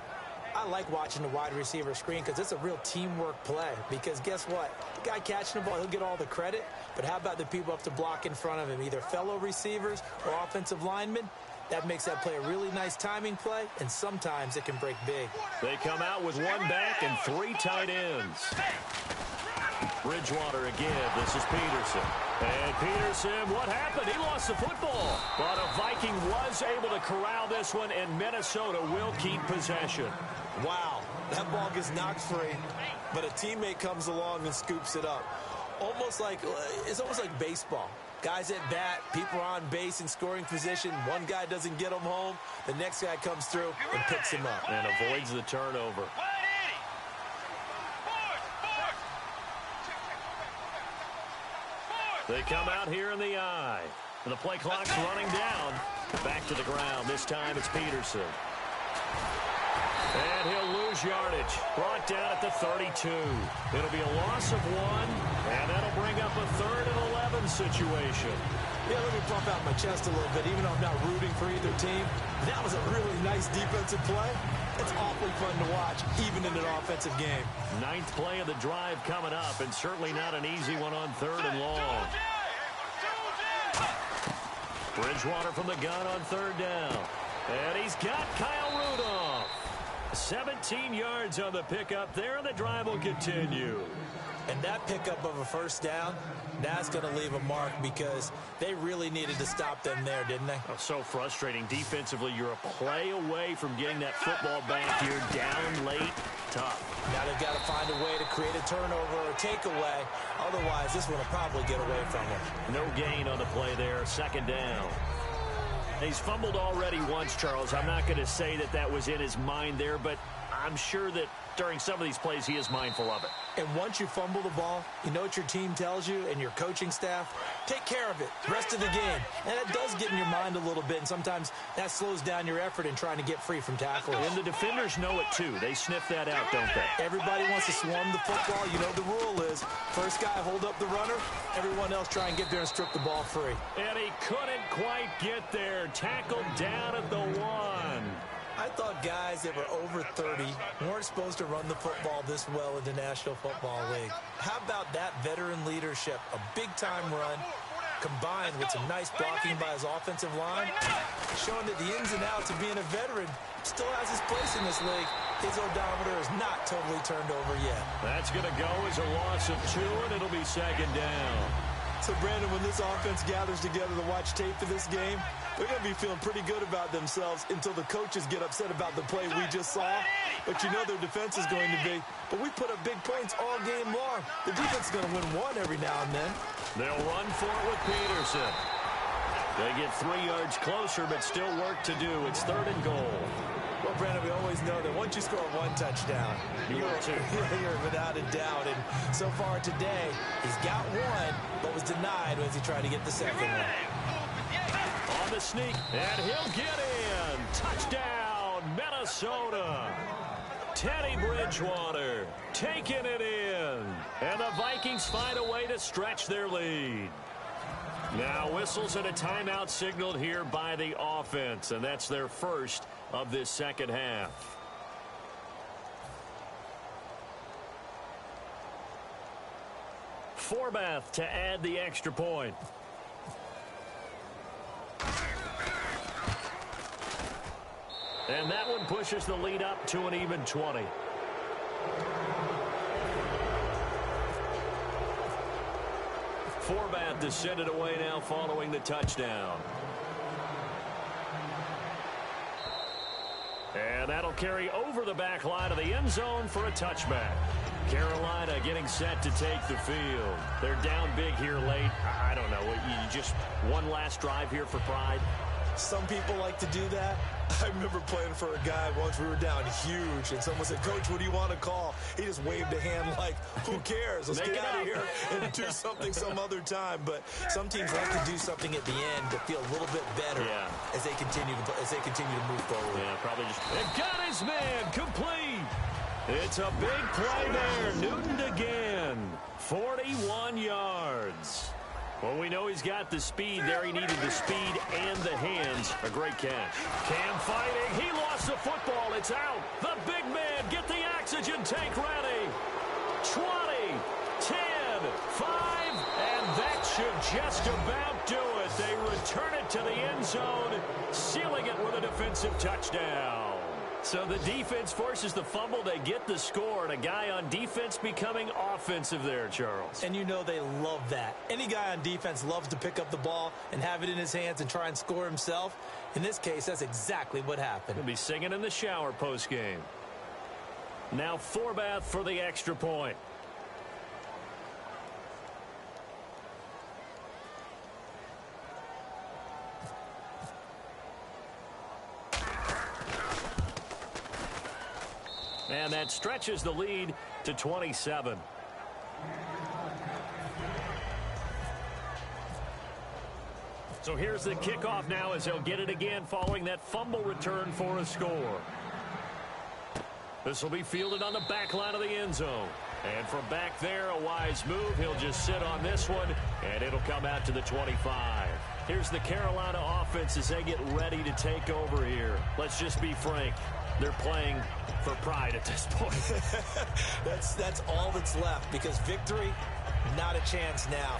I like watching the wide receiver screen because it's a real teamwork play. Because guess what? The guy catching the ball, he'll get all the credit. But how about the people up to block in front of him, either fellow receivers or offensive linemen? That makes that play a really nice timing play, and sometimes it can break big.
They come out with one back and 3 tight ends. Bridgewater again. This is Peterson. And Peterson, what happened? He lost the football. But a Viking was able to corral this one, and Minnesota will keep possession.
Wow, that ball gets knocked free, but a teammate comes along and scoops it up. It's almost like baseball. Guys at bat, people are on base in scoring position. One guy doesn't get them home. The next guy comes through and picks him up.
And avoids the turnover. They come out here in the eye. And the play clock's running down. Back to the ground. This time it's Peterson. And he'll lose yardage. Brought down at the 32. It'll be a loss of 1. And that'll bring up a 3rd and 11 situation.
Yeah, let me pump out my chest a little bit. Even though I'm not rooting for either team, that was a really nice defensive play. It's awfully fun to watch, even in an offensive game.
Ninth play of the drive coming up, and certainly not an easy one on 3rd and long. Bridgewater from the gun on 3rd down. And he's got Kyle Rudolph. 17 yards on the pickup there, and the drive will continue.
And that pickup of a first down, that's going to leave a mark because they really needed to stop them there, didn't they?
Oh, so frustrating. Defensively, you're a play away from getting that football back here. Down late, tough.
Now they've got to find a way to create a turnover or a takeaway. Otherwise, this one will probably get away from them.
No gain on the play there. 2nd down. He's fumbled already once, Charles. I'm not going to say that that was in his mind there, but I'm sure that during some of these plays he is mindful of it.
And once you fumble the ball, you know what your team tells you and your coaching staff? Take care of it the rest of the game. And that does get in your mind a little bit, and sometimes that slows down your effort in trying to get free from tackles.
And the defenders know it, too. They sniff that out, don't they?
Everybody wants to swarm the football. You know the rule is first guy hold up the runner, everyone else try and get there and strip the ball free.
And he couldn't quite get there. Tackled down at the 1.
I thought guys that were over 30 weren't supposed to run the football this well in the National Football League. How about that veteran leadership? A big-time run combined with some nice blocking by his offensive line, showing that the ins and outs of being a veteran still has his place in this league. His odometer is not totally turned over yet.
That's going to go as a loss of 2, and it'll be 2nd down.
So, Brandon, when this offense gathers together to watch tape for this game, they're going to be feeling pretty good about themselves until the coaches get upset about the play we just saw. But you know their defense is going to be. But we put up big points all game long. The defense is going to win one every now and then.
They'll run for it with Peterson. They get 3 yards closer, but still work to do. It's 3rd and goal.
Well, Brandon, we always know that once you score 1 touchdown, you're without a doubt. And so far today, he's got 1, but was denied as he tried to get the 2nd one.
On the sneak, and he'll get in. Touchdown, Minnesota. Teddy Bridgewater taking it in. And the Vikings find a way to stretch their lead. Now whistles and a timeout signaled here by the offense, and that's their first of this 2nd half. Forbath to add the extra point. And that one pushes the lead up to an even 20. Forbath to send it away now following the touchdown. And that'll carry over the back line of the end zone for a touchback. Carolina getting set to take the field. They're down big here late. I don't know. You just one last drive here for pride.
Some people like to do that. I remember playing for a guy once. We were down huge, and someone said, "Coach, what do you want to call?" He just waved a hand like, "Who cares? Let's get out of here and do something some other time." But some teams like to do something at the end to feel a little bit better as they continue to move forward.
Yeah, probably just. It got his man complete. It's a big play there. Newton again. 41 yards. Well, we know he's got the speed there. He needed the speed and the hands. A great catch. Cam fighting. He lost the football. It's out. The big man. Get the oxygen tank ready. 20, 10, 5, and that should just about do it. They return it to the end zone, sealing it with a defensive touchdown. So the defense forces the fumble. They get the score, and a guy on defense becoming offensive there, Charles.
And you know they love that. Any guy on defense loves to pick up the ball and have it in his hands and try and score himself. In this case, that's exactly what happened.
He'll be singing in the shower post-game. Now Forbath for the extra point. And that stretches the lead to 27. So here's the kickoff now as he'll get it again following that fumble return for a score. This will be fielded on the back line of the end zone. And from back there, a wise move. He'll just sit on this one, and it'll come out to the 25. Here's the Carolina offense as they get ready to take over here. Let's just be frank. They're playing for pride at this point.
That's all that's left, because victory, not a chance now.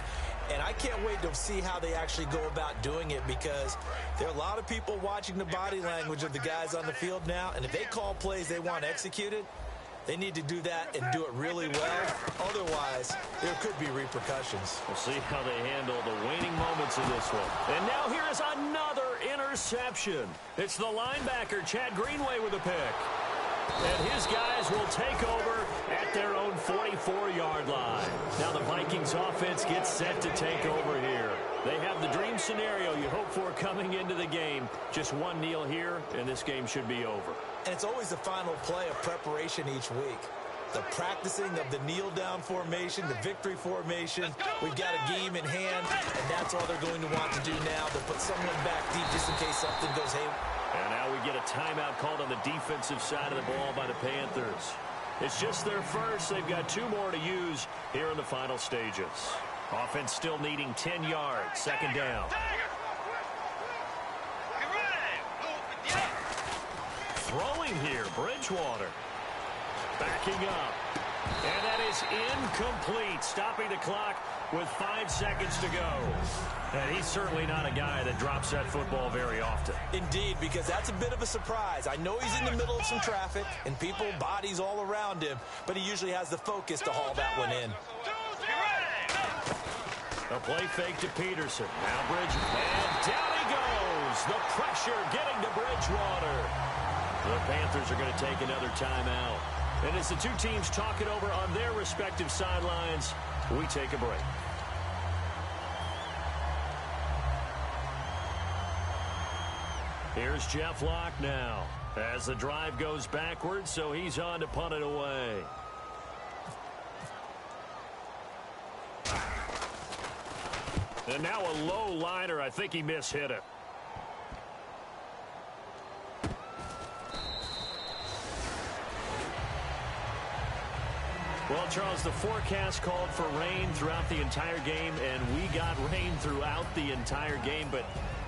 And I can't wait to see how they actually go about doing it, because there are a lot of people watching the body language of the guys on the field now, and if they call plays they want executed, they need to do that and do it really well. Otherwise, there could be repercussions.
We'll see how they handle the waning moments in this one. And now here is another interception. It's the linebacker, Chad Greenway, with a pick. And his guys will take over at their own 44-yard line. Now the Vikings offense gets set to take over here. They have the dream scenario you hope for coming into the game. Just one kneel here, and this game should be over.
And it's always the final play of preparation each week. The practicing of the kneel-down formation, the victory formation. We've got a game in hand, and that's all they're going to want to do now, to put someone back deep just in case something goes haywire.
And now we get a timeout called on the defensive side of the ball by the Panthers. It's just their first. They've got 2 more to use here in the final stages. Offense still needing 10 yards. Second down. Throwing here, Bridgewater. Backing up. And that is incomplete. Stopping the clock with 5 seconds to go. And he's certainly not a guy that drops that football very often.
Indeed, because that's a bit of a surprise. I know he's in the middle of some traffic and people, bodies all around him, but he usually has the focus to haul that one in.
A play fake to Peterson. Now Bridgewater. And down he goes. The pressure getting to Bridgewater. The Panthers are going to take another timeout. And as the two teams talk it over on their respective sidelines, we take a break. Here's Jeff Locke now as the drive goes backwards, so he's on to punt it away. And now a low liner. I think he mishit it. Well, Charles, the forecast called for rain throughout the entire game, and we got rain throughout the entire game. But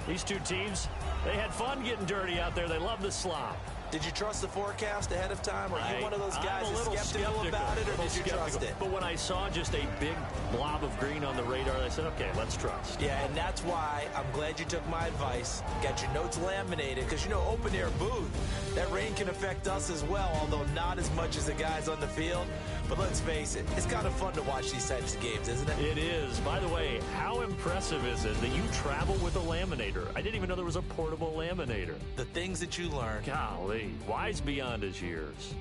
these two teams, they had fun getting dirty out there. They love the slop.
Did you trust the forecast ahead of time? Or are you one of those guys that's skeptical about it, or did you trust it?
But when I saw just a big blob of green on the radar, I said, okay, let's trust.
Yeah, and that's why I'm glad you took my advice. Got your notes laminated, because, you know, open air booth, that rain can affect us as well, although not as much as the guys on the field. But let's face it, it's kind of fun to watch these types of games, isn't it?
It is. By the way, how impressive is it that you travel with a laminator? I didn't even know there was a portable laminator.
The things that you learn.
Golly, wise beyond his years.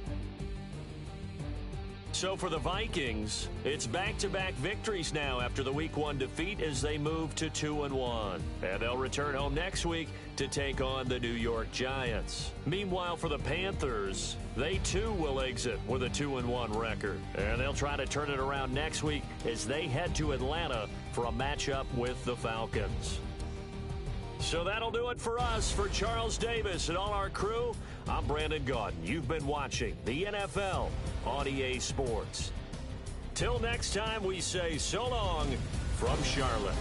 So for the Vikings, it's back-to-back victories now after the Week 1 defeat as they move to 2-1. And they'll return home next week to take on the New York Giants. Meanwhile, for the Panthers, they too will exit with a 2-1 record. And they'll try to turn it around next week as they head to Atlanta for a matchup with the Falcons. So that'll do it for us. For Charles Davis and all our crew, I'm Brandon Gaudin. You've been watching the NFL on EA Sports. Till next time, we say so long from Charlotte.